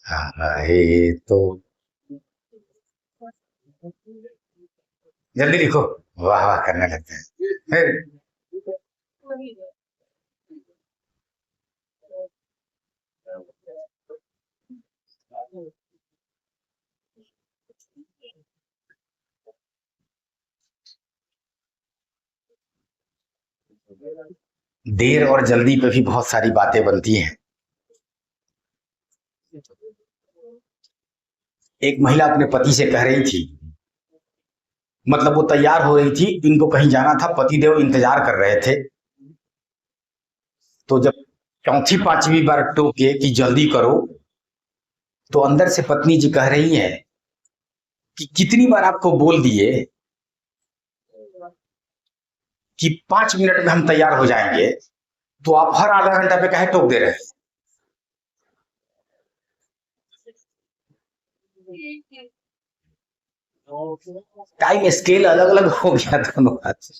आए तो। जल्दी लिखो, वाह वाह करने लगते हैं फिर। देर और जल्दी पे भी बहुत सारी बातें बनती हैं। एक महिला अपने पति से कह रही थी, मतलब वो तैयार हो रही थी, इनको कहीं जाना था, पतिदेव इंतजार कर रहे थे। तो जब चौथी पांचवी बार टोके कि जल्दी करो, तो अंदर से पत्नी जी कह रही है कि कितनी बार आपको बोल दिए कि 5 मिनट में हम तैयार हो जाएंगे, तो आप हर आधा घंटा पे काहे टोक दे रहे हैं। टाइम स्केल अलग अलग हो गया दोनों हाथ से।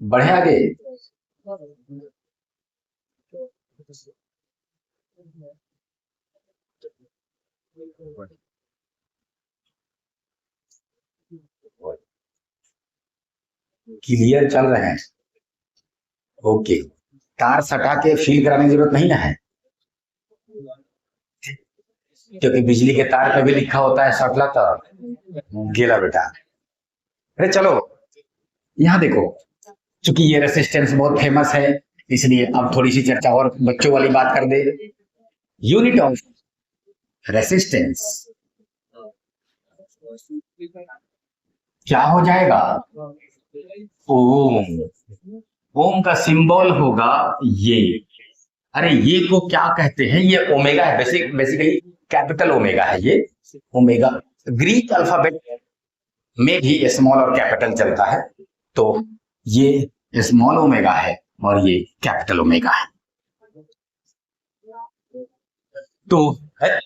बढ़े आगे। क्लियर चल रहे हैं, ओके। तार सटा के फील कराने की जरूरत नहीं ना है, क्योंकि बिजली के तार पे भी लिखा होता है सटला तो गेला बेटा। अरे चलो यहाँ देखो, चूंकि ये रेसिस्टेंस बहुत फेमस है, इसलिए अब थोड़ी सी चर्चा और बच्चों वाली बात कर दे। यूनिट ऑफ रेसिस्टेंस क्या हो जाएगा? ओम। ओम का सिंबल होगा ये। अरे ये को क्या कहते हैं? ये ओमेगा है, बेसिकली कैपिटल ओमेगा है ये। ओमेगा ग्रीक अल्फाबेट में भी स्मॉल और कैपिटल चलता है, तो ये स्मॉल ओमेगा है और ये कैपिटल ओमेगा है। तो है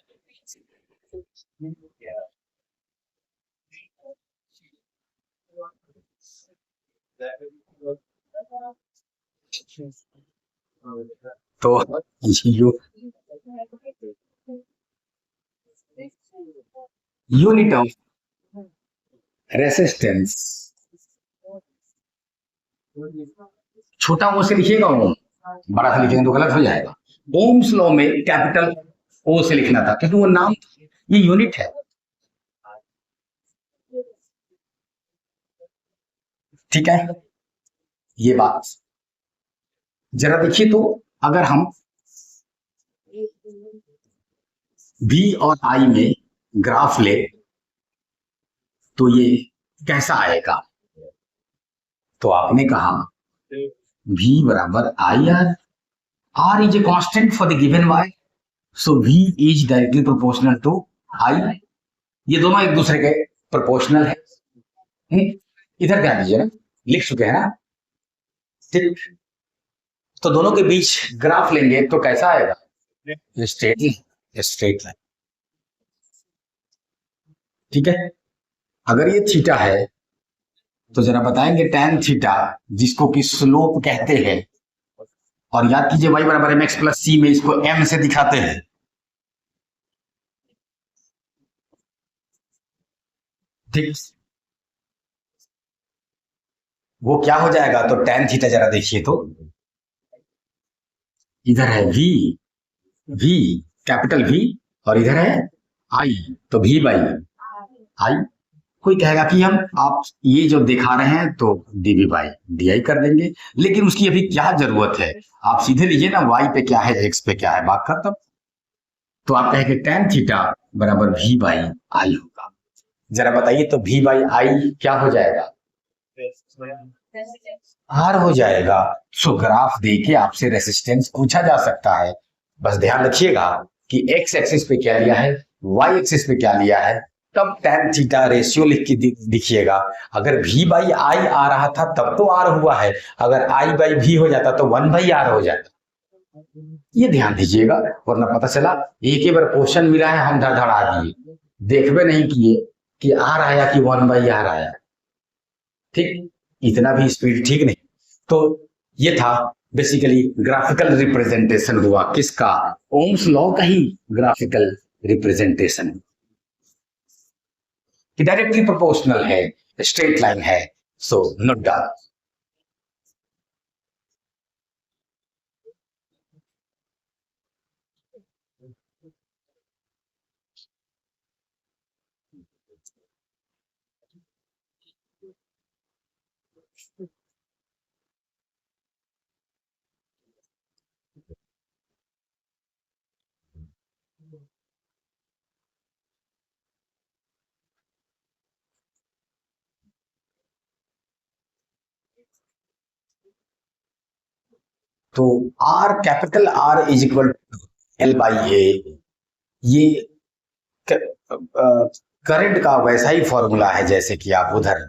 तो यूनिट ऑफ रेसिस्टेंस छोटा ओ से लिखिएगा, ओम बड़ा से लिखेंगे तो गलत हो जाएगा। ओम्स लॉ में कैपिटल ओ से लिखना था, क्योंकि वो नाम, ये यूनिट है, ठीक है। ये बात जरा देखिए तो, अगर हम V और I में ग्राफ ले तो ये कैसा आएगा? तो आपने कहा V बराबर I R, R is a constant for the given y, so V is directly proportional to I। ये दोनों एक दूसरे के प्रोपोर्शनल है। इधर ध्यान दीजिए ना, लिख चुके हैं ना, ठीक। तो दोनों के बीच ग्राफ लेंगे तो कैसा आएगा? स्ट्रेट लाइन, ठीक है। अगर ये थीटा है तो जरा बताएंगे tan थीटा, जिसको कि स्लोप कहते हैं, और याद कीजिए y बराबर mx प्लस सी में इसको m से दिखाते हैं, ठीक। वो क्या हो जाएगा? तो tan थीटा जरा देखिए तो, इधर है v कैपिटल V और इधर है I, तो V बाई I। कोई कहेगा कि हम आप ये जो दिखा रहे हैं तो dv बाई डी कर देंगे, लेकिन उसकी अभी क्या जरूरत है? आप सीधे लीजिए ना, y पे क्या है, x पे क्या है, बात खत्म। तो आप कहेंगे tan थीटा बराबर v बाई आई होगा। जरा बताइए तो v बाई आई क्या हो जाएगा? R हो जाएगा। सो ग्राफ देके आपसे रेसिस्टेंस पूछा जा सकता है। बस ध्यान रखिएगा कि x एक्सिस पे क्या लिया है, y एक्सिस पे क्या लिया है, तब tan थीटा रेशियो लिख के दिखिएगा। अगर v बाई आई आ रहा था तब तो r हुआ है, अगर i बाई v हो जाता तो 1 बाई r हो जाता। ये ध्यान दीजिएगा, वरना पता चला एक ही बार क्वेश्चन मिला है, हम धड़धड़ा दिए, देखबे नहीं किए कि r आया कि 1 बाई r आया, ठीक। इतना भी स्पीड ठीक नहीं। तो ये था बेसिकली ग्राफिकल रिप्रेजेंटेशन हुआ किसका? ओम्स लॉ का ही ग्राफिकल रिप्रेजेंटेशन, कि डायरेक्टली प्रोपोर्शनल है, स्ट्रेट लाइन है। So note down. तो R capital R is equal to L by A, ये करंट का वैसा ही फॉर्मूला है जैसे कि आप उधर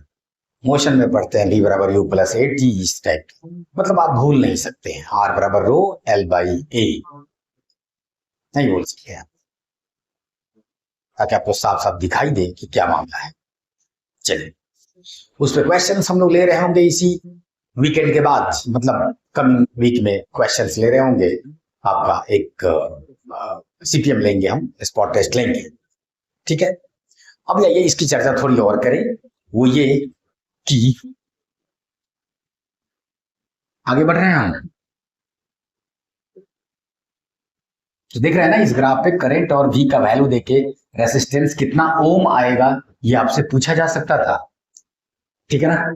मोशन में पढ़ते हैं, V बराबर U प्लस ए टी, इस टाइप, मतलब आप भूल नहीं सकते हैं। R बराबर रो L बाई ए, नहीं बोल सकते आप, ताकि आपको साफ साफ दिखाई दे कि क्या मामला है। चलिए, उस पर क्वेश्चन हम लोग ले रहे होंगे इसी वीकेंड के बाद, मतलब कमिंग वीक में क्वेश्चंस ले रहे होंगे। आपका एक सीपीएम लेंगे, हम स्पॉट टेस्ट लेंगे, ठीक है। अब आइए इसकी चर्चा थोड़ी और करें, वो ये कि आगे बढ़ रहे हैं हम, तो देख रहे हैं ना इस ग्राफ पे करंट और V का वैल्यू देके रेसिस्टेंस कितना ओम आएगा ये आपसे पूछा जा सकता था, ठीक है ना।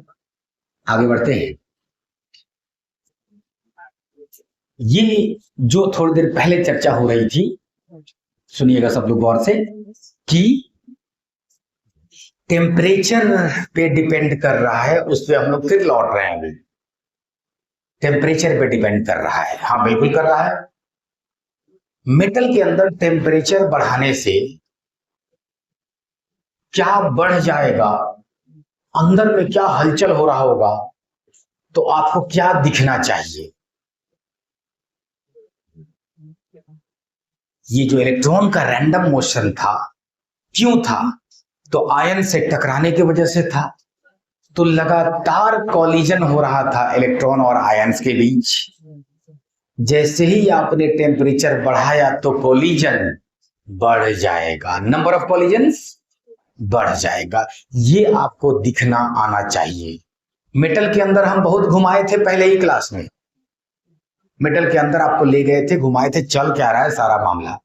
आगे बढ़ते हैं। ये जो थोड़ी देर पहले चर्चा हो रही थी, सुनिएगा सब लोग गौर से, कि टेम्परेचर पे डिपेंड कर रहा है, उस पर हम लोग फिर लौट रहे हैं। अभी टेम्परेचर पे डिपेंड कर रहा है, हाँ बिल्कुल कर रहा है। मेटल के अंदर टेम्परेचर बढ़ाने से क्या बढ़ जाएगा, अंदर में क्या हलचल हो रहा होगा, तो आपको क्या दिखना चाहिए? ये जो इलेक्ट्रॉन का रैंडम मोशन था, क्यों था? तो आयन से टकराने की वजह से था। तो लगातार कॉलिजन हो रहा था इलेक्ट्रॉन और आयंस के बीच। जैसे ही आपने टेम्परेचर बढ़ाया तो कॉलिजन बढ़ जाएगा, नंबर ऑफ कॉलिजन्स बढ़ जाएगा। ये आपको दिखना आना चाहिए। मेटल के अंदर हम बहुत घुमाए थे पहले ही क्लास में, मेटल के अंदर आपको ले गए थे, घुमाए थे, चल क्या रहा है सारा मामला।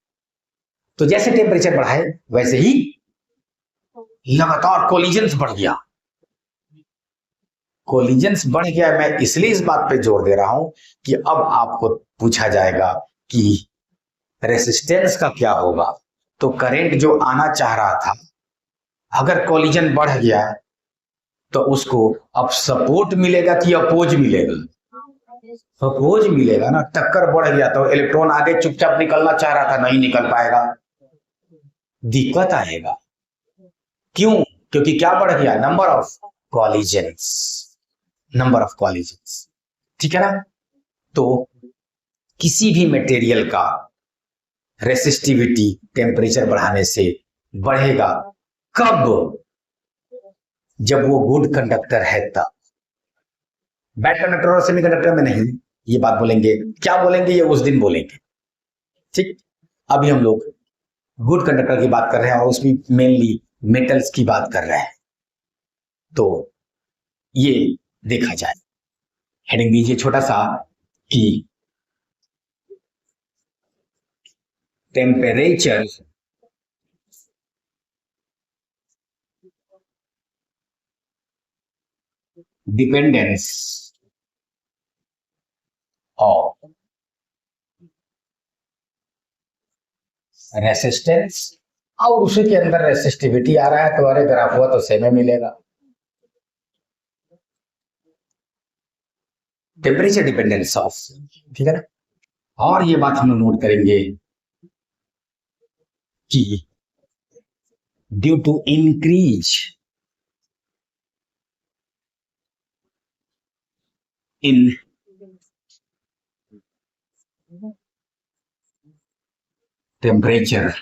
तो जैसे टेम्परेचर बढ़ाए वैसे ही लगातार कोलिजन्स बढ़ गया, कोलिजन्स बढ़ गया। मैं इसलिए इस बात पे जोर दे रहा हूं कि अब आपको पूछा जाएगा कि रेसिस्टेंस का क्या होगा। तो करंट जो आना चाह रहा था, अगर कोलिजन बढ़ गया तो उसको अब सपोर्ट मिलेगा कि अपोज मिलेगा? सपोज मिलेगा ना, टक्कर बढ़ गया तो इलेक्ट्रॉन आगे चुपचाप निकलना चाह रहा था, नहीं निकल पाएगा, दिक्कत आएगा। क्यों? क्योंकि क्या बढ़ गया, number of collisions, number of collisions, ठीक है ना। तो किसी भी मटेरियल का रेसिस्टिविटी टेम्परेचर बढ़ाने से बढ़ेगा, कब? जब वो गुड कंडक्टर है तब। बैड कंडक्टर और सेमीकंडक्टर में नहीं, ये बात बोलेंगे, क्या बोलेंगे ये उस दिन बोलेंगे, ठीक। अभी हम लोग गुड कंडक्टर की बात कर रहे हैं और उसमें मेनली मेटल्स की बात कर रहे हैं। तो ये देखा जाए, हेडिंग दीजिए छोटा सा कि टेम्परेचर डिपेंडेंस ऑफ रेसिस्टेंस, और उसी के अंदर रेसिस्टिविटी आ रहा है, तो अरे ग्राफ हुआ तो सेम में मिलेगा। टेम्परेचर डिपेंडेंस ऑफ, ठीक है ना। और ये बात हम लोग नोट करेंगे कि due to increase in temperature,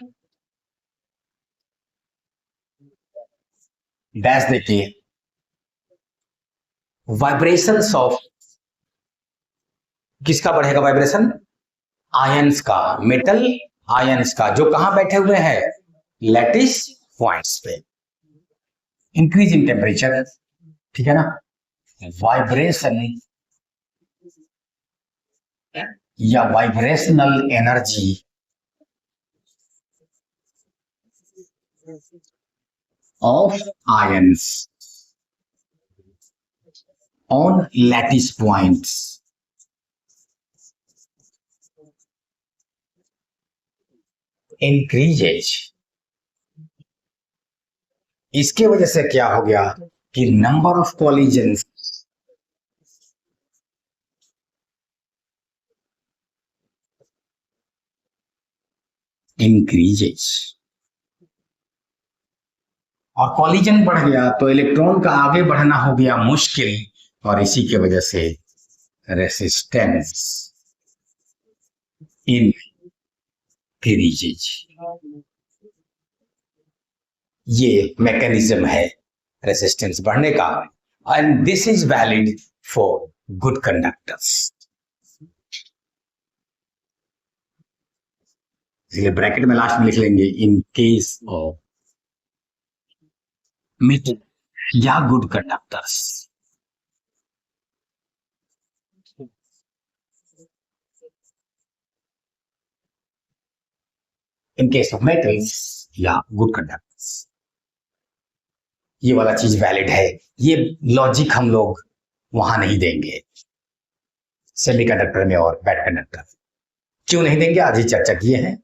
dash देखिए, वाइब्रेशंस ऑफ, किसका बढ़ेगा वाइब्रेशन, आयंस का, मेटल आयंस का, जो कहां बैठे हुए हैं, लैटिस पॉइंट्स पे। इंक्रीज इन टेम्परेचर, ठीक है ना, वाइब्रेशन या vibrational energy of ions on lattice points increases. इसके वजह से क्या हो गया कि नंबर ऑफ कॉलिजन्स इंक्रीजेज, और कॉलिजन बढ़ गया तो इलेक्ट्रॉन का आगे बढ़ना हो गया मुश्किल, और इसी के वजह से रेसिस्टेंस इंक्रीजेज। ये मैकेनिज्म है रेसिस्टेंस बढ़ने का, and this is valid for good conductors. इसलिए ब्रैकेट में लास्ट में लिख लेंगे इन केस ऑफ मेटल या good conductors. In case of metals या गुड कंडक्टर्स, ये वाला चीज वैलिड है। ये लॉजिक हम लोग वहां नहीं देंगे सेमीकंडक्टर में और बैड कंडक्टर। क्यों नहीं देंगे, आज ही चर्चा किए हैं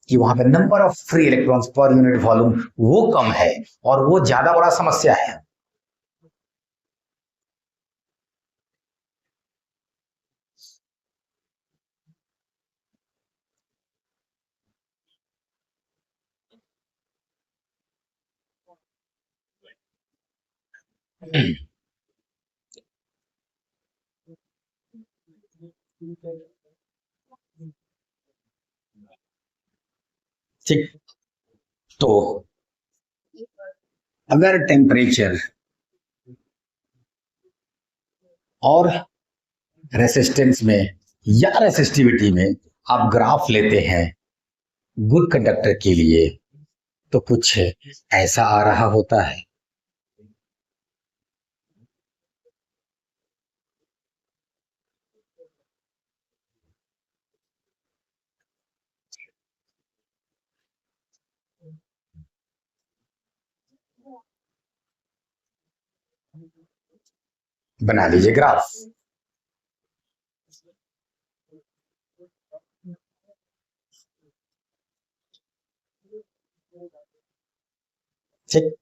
कि वहां पे number of free electrons per unit volume वो कम है, और वो ज्यादा बड़ा समस्या है। ठीक, तो अगर टेम्परेचर और रेसिस्टेंस में या रेसिस्टिविटी में आप ग्राफ लेते हैं गुड कंडक्टर के लिए, तो कुछ ऐसा आ रहा होता है। बना लीजिए ग्राफ। ठीक,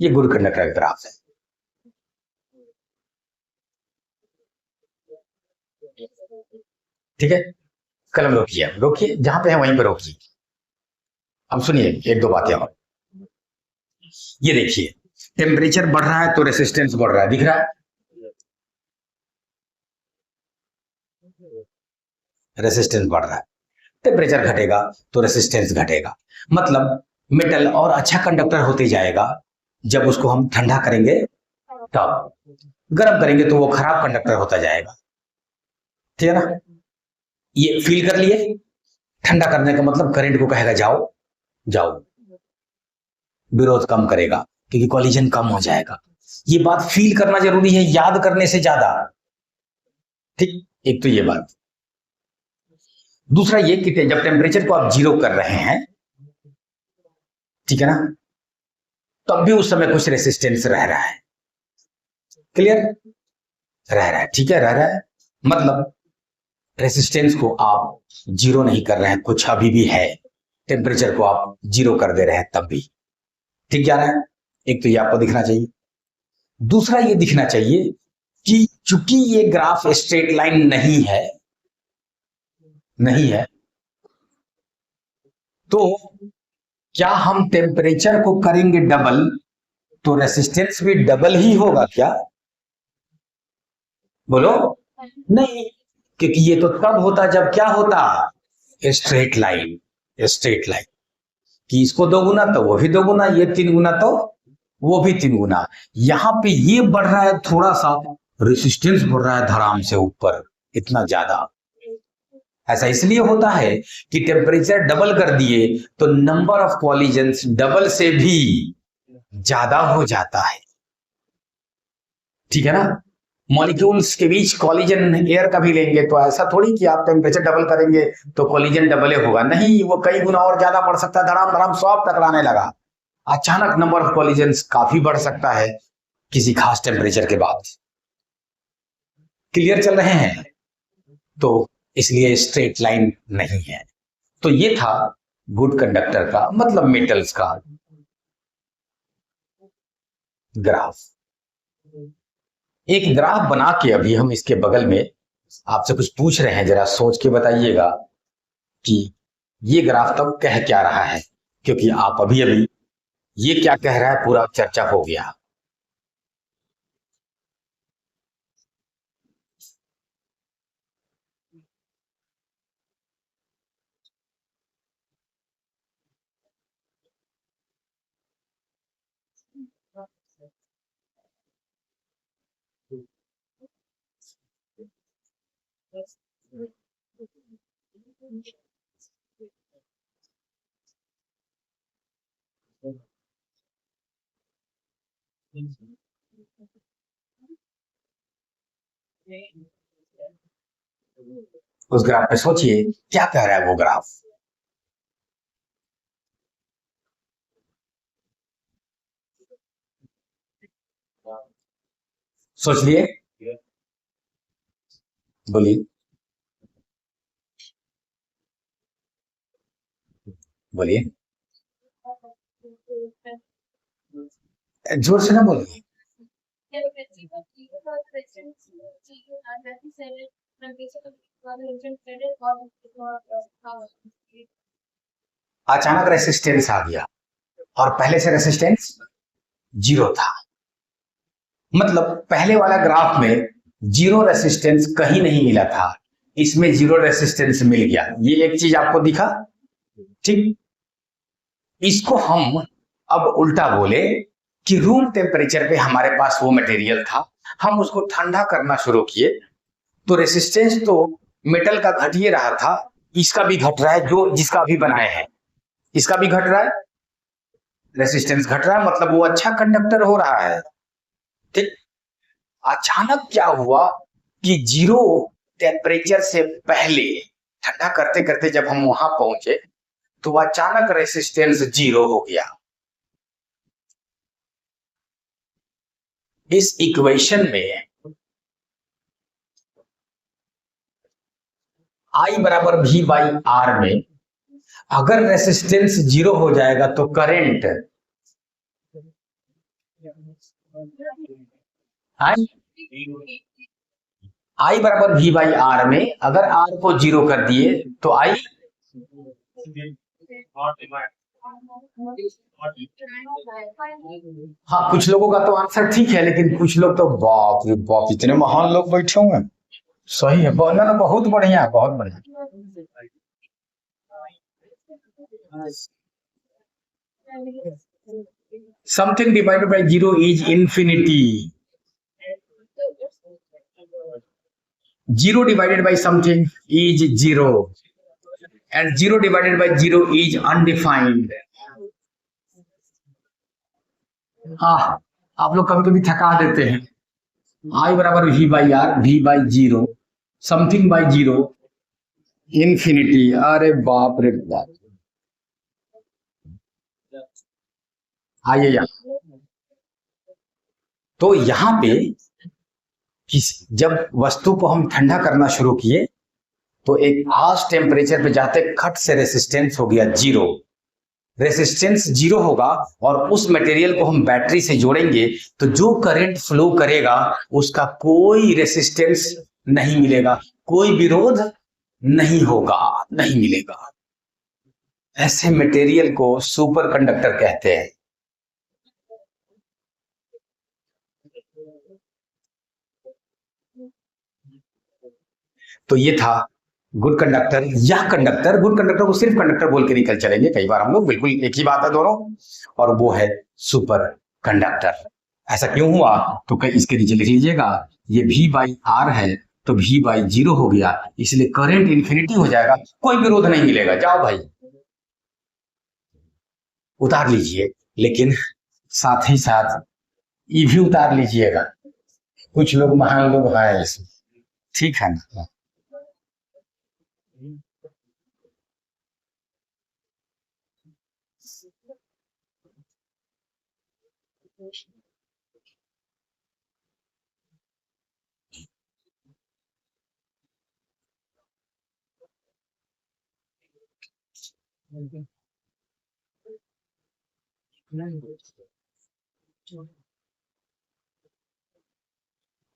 ये गुड कंडक्टर का ग्राफ है। ठीक है, कलम रोकिए, रोकिए जहां पे है वहीं पे रोकिए। अब सुनिए एक दो बातें और। ये देखिए टेम्परेचर बढ़ रहा है तो रेसिस्टेंस बढ़ रहा है, दिख रहा है? रेसिस्टेंस बढ़ रहा है। टेम्परेचर घटेगा तो रेसिस्टेंस घटेगा। मतलब मेटल और अच्छा कंडक्टर होते जाएगा, जब उसको हम ठंडा करेंगे तब, गर्म करेंगे तो वो खराब कंडक्टर होता जाएगा। ठीक है ना? ये फील कर लिए? ठंडा करने का मतलब करंट को कहेगा जाओ जाओ, विरोध कम करेगा क्योंकि कॉलिजन कम हो जाएगा। ये बात फील करना जरूरी है, याद करने से ज्यादा। ठीक, एक तो ये बात। दूसरा ये कि जब टेम्परेचर को आप जीरो कर रहे हैं, ठीक है ना, तब भी उस समय कुछ रेसिस्टेंस रह रहा है। क्लियर? रह रहा है, ठीक है, रह रहा है। मतलब रेसिस्टेंस को आप जीरो नहीं कर रहे हैं, कुछ अभी भी है। टेम्परेचर को आप जीरो कर दे रहे हैं तब भी ठीक जा रहा है। एक तो ये आपको दिखना चाहिए। दूसरा ये दिखना चाहिए कि चूंकि ये ग्राफ स्ट्रेट लाइन नहीं है, नहीं है, तो क्या हम टेम्परेचर को करेंगे डबल तो रेसिस्टेंस भी डबल ही होगा क्या? बोलो। नहीं, क्योंकि ये तो तब होता जब क्या होता, स्ट्रेट लाइन। स्ट्रेट लाइन कि इसको दो गुना तो वो भी दो गुना, ये तीन गुना तो वो भी तीन गुना। यहां पे ये बढ़ रहा है थोड़ा सा, रेसिस्टेंस बढ़ रहा है धड़ाम से ऊपर, इतना ज्यादा। ऐसा इसलिए होता है कि टेम्परेचर डबल कर दिए तो नंबर ऑफ कॉलिजन्स डबल से भी ज्यादा हो जाता है। ठीक है ना? मॉलिक्यूल्स के बीच कॉलिजन एयर का भी लेंगे तो ऐसा थोड़ी कि आप टेम्परेचर डबल करेंगे तो कॉलिजन डबल होगा, नहीं, वो कई गुना और ज्यादा बढ़ सकता है। धड़ाम धड़ाम सब टकराने लगा, अचानक नंबर ऑफ कॉलिजन्स काफी बढ़ सकता है किसी खास टेम्परेचर के बाद। क्लियर चल रहे हैं? तो इसलिए स्ट्रेट लाइन नहीं है। तो ये था गुड कंडक्टर का मतलब मेटल्स का ग्राफ। एक ग्राफ बना के अभी हम इसके बगल में आपसे कुछ पूछ रहे हैं, जरा सोच के बताइएगा कि ये ग्राफ तब कह क्या रहा है, क्योंकि आप अभी अभी ये क्या कह रहा है पूरा चर्चा हो गया। उस ग्राफ पे सोचिए क्या कह रहा है वो ग्राफ। सोच लिए? बोलिए बोलिए, जोर से ना बोलिए। अचानक रेसिस्टेंस आ गया और पहले से रेसिस्टेंस जीरो था। मतलब पहले वाला ग्राफ में जीरो रेसिस्टेंस कहीं नहीं मिला था, इसमें जीरो रेसिस्टेंस मिल गया। ये एक चीज आपको दिखा? ठीक, इसको हम अब उल्टा बोले कि रूम टेम्परेचर पे हमारे पास वो मटेरियल था, हम उसको ठंडा करना शुरू किए तो रेसिस्टेंस तो मेटल का घट ही रहा था, इसका भी घट रहा है, जो जिसका अभी बनाए हैं इसका भी घट रहा है, रेसिस्टेंस घट रहा है, मतलब वो अच्छा कंडक्टर हो रहा है। ठीक, अचानक क्या हुआ कि जीरो टेम्परेचर से पहले ठंडा करते करते जब हम वहां पहुंचे तो अचानक रेसिस्टेंस जीरो हो गया। इस इक्वेशन में I बराबर V बाई आर में अगर रेसिस्टेंस जीरो हो जाएगा तो करंट आई बराबर वी बाई आर में अगर आर को 0 कर दिए तो आई, हाँ कुछ लोगों का तो आंसर ठीक है, लेकिन कुछ लोग तो बाप रे बाप इतने महान लोग बैठे हुए हैं। सही है, ना बहुत बढ़िया, बहुत बढ़िया। Something divided by 0 is infinity. 0 divided by something is 0 and 0 divided by 0 is undefined। हाँ, आप लोग कभी कभी थका देते हैं। आई बराबर V by R, V by 0, something by 0, infinity. अरे बाप रे बाप। आइए यहाँ, तो यहाँ पे जब वस्तु को हम ठंडा करना शुरू किए तो एक खास टेम्परेचर पे जाते खट से रेसिस्टेंस हो गया 0। रेसिस्टेंस 0 होगा और उस मटेरियल को हम बैटरी से जोड़ेंगे तो जो करंट फ्लो करेगा उसका कोई रेसिस्टेंस नहीं मिलेगा, कोई विरोध नहीं होगा, नहीं मिलेगा। ऐसे मटेरियल को सुपर कंडक्टर कहते हैं। तो ये था गुड कंडक्टर या कंडक्टर। गुड कंडक्टर को सिर्फ कंडक्टर बोल के निकल चलेंगे कई बार हम लोग, बिल्कुल एक ही बात है दोनों, और वो है सुपर कंडक्टर। ऐसा क्यों हुआ तो इसके नीचे लिख लीजिएगा, ये V बाई आर है तो V बाई 0 हो गया, इसलिए करंट इंफिनिटी हो जाएगा, कोई विरोध नहीं मिलेगा। जाओ भाई उतार लीजिए, लेकिन साथ ही साथ ई भी उतार लीजिएगा, कुछ लोग महान लोग हैं इसमें, ठीक है ना।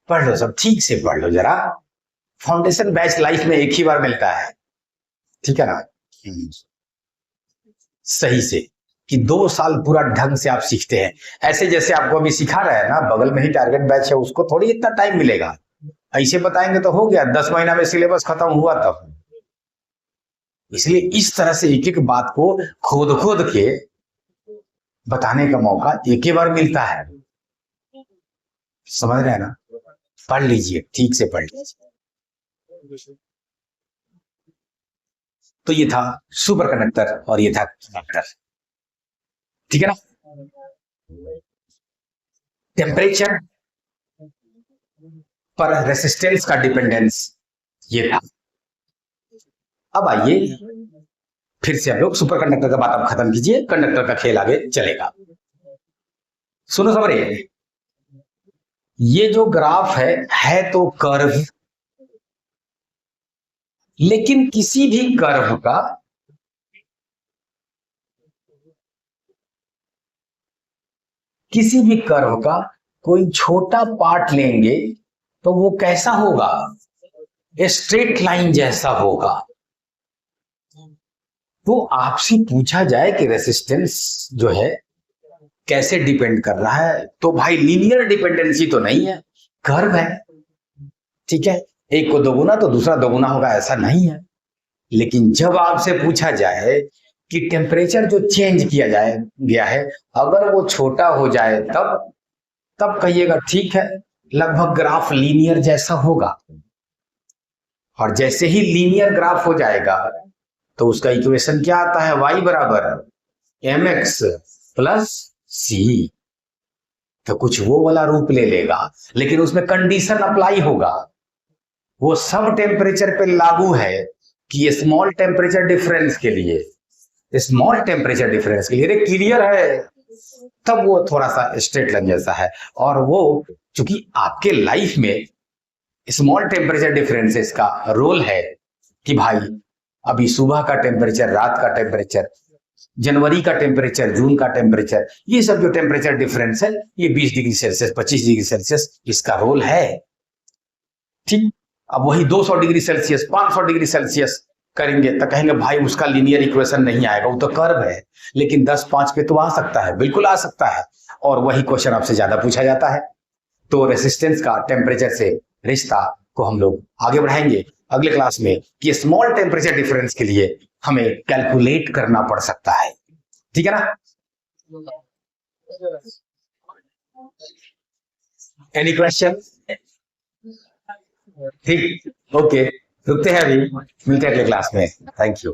पढ़ लो सब, ठीक से पढ़ लो जरा। फाउंडेशन बैच लाइफ में एक ही बार मिलता है, ठीक है ना। सही से कि 2 साल पूरा ढंग से आप सीखते हैं। ऐसे जैसे आपको अभी सिखा रहे हैं ना, बगल में ही टारगेट बैच है, उसको थोड़ी इतना टाइम मिलेगा। ऐसे बताएंगे तो हो गया, 10 महीना में सिलेबस खत्म हुआ तब। इसलिए इस तरह से एक एक बात को खोद खोद के बताने का मौका एक ही बार मिलता है, समझ रहे हैं ना। पढ़ लीजिए, ठीक से पढ़ लीजिए। तो ये था सुपर कंडक्टर और ये था कंडक्टर, ठीक है ना। टेम्परेचर पर रेसिस्टेंस का डिपेंडेंस ये था। अब आइए फिर से हम लोग सुपर कंडक्टर का बात अब खत्म कीजिए, कंडक्टर का खेल आगे चलेगा। सुनो समझिए, ये जो ग्राफ है तो कर्व, लेकिन किसी भी कर्व का कोई छोटा पार्ट लेंगे तो वो कैसा होगा, स्ट्रेट लाइन जैसा होगा। तो आपसे पूछा जाए कि रेसिस्टेंस जो है कैसे डिपेंड कर रहा है, तो भाई लीनियर डिपेंडेंसी तो नहीं है, कर्व है, ठीक है। एक को दोगुना तो दूसरा दोगुना होगा ऐसा नहीं है। लेकिन जब आपसे पूछा जाए कि टेम्परेचर जो चेंज किया गया है अगर वो छोटा हो जाए तब कहिएगा ठीक है, लगभग ग्राफ लीनियर जैसा होगा। और जैसे ही लीनियर ग्राफ हो जाएगा तो उसका इक्वेशन क्या आता है, y बराबर mx प्लस सी। तो कुछ वो वाला रूप ले लेगा, लेकिन उसमें कंडीशन अप्लाई होगा, वो सब टेम्परेचर पे लागू है कि स्मॉल टेम्परेचर डिफरेंस के लिए, स्मॉल टेम्परेचर डिफरेंस के लिए क्लियर है, तब वो थोड़ा सा स्ट्रेट लाइन जैसा है। और वो चूंकि आपके लाइफ में स्मॉल टेम्परेचर डिफरेंसेस का रोल है कि भाई अभी सुबह का टेम्परेचर, रात का टेम्परेचर, जनवरी का टेम्परेचर, जून का टेम्परेचर, ये सब जो टेम्परेचर डिफरेंस है ये 20 डिग्री सेल्सियस 25 डिग्री सेल्सियस इसका रोल है, ठीक। अब वही 200 डिग्री सेल्सियस 500 डिग्री सेल्सियस करेंगे तो कहेंगे भाई उसका लीनियर इक्वेशन नहीं आएगा, वो तो कर्व है। लेकिन 10-5 पे तो आ सकता है, बिल्कुल आ सकता है। और वही क्वेश्चन आपसे ज्यादा पूछा जाता है। तो रेसिस्टेंस का टेम्परेचर से रिश्ता को हम लोग आगे बढ़ाएंगे अगले क्लास में कि स्मॉल टेम्परेचर डिफरेंस के लिए हमें कैलकुलेट करना पड़ सकता है। ठीक है ना? Any question? ठीक, ओके, रुकते हैं अभी, मिलते हैं अगले क्लास में। Thank you.